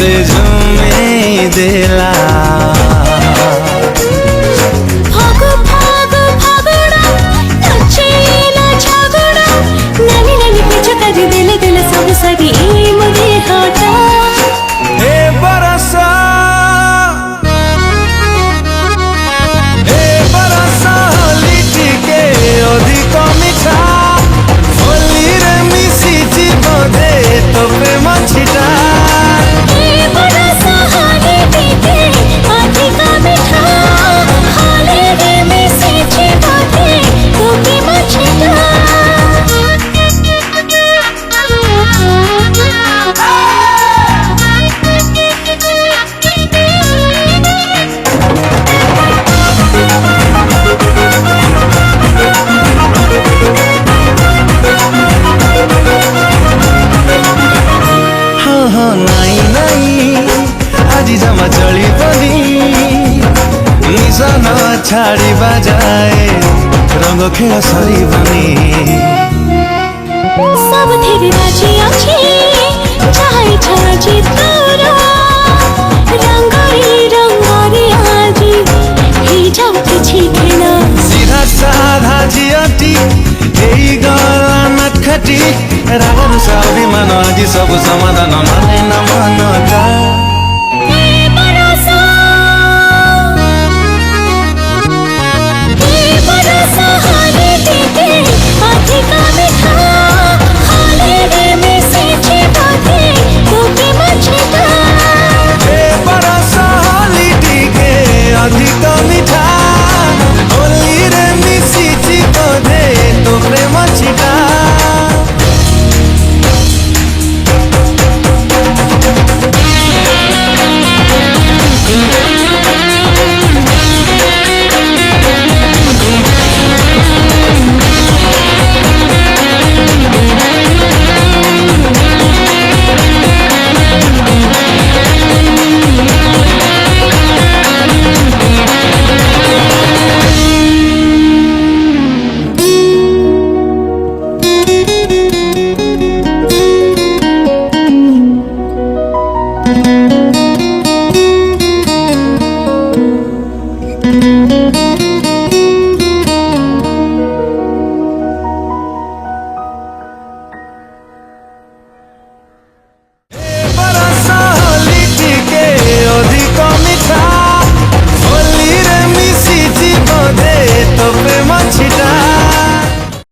मते झुमेई देला फागु फागु फागुड़ा नचेला झगड़ा नानी नानी पीछे कर दिल दिल सब सरी मुझे हटा ए बरसा लिटी के अधिक मिठा होली रे मिसी बोधे तो प्रेम छिटा जमा चली पनी निशान छाड़ी बजाए रंग खेल सरी बनी सब तेरे राजी अच्छे चाहे छाजी तोरा रंगारी आजी ही जब किछि खेला सीधा साधा जियटी एई गला नखटी रागनु सावी मन आजी सब समाधान माने न मनका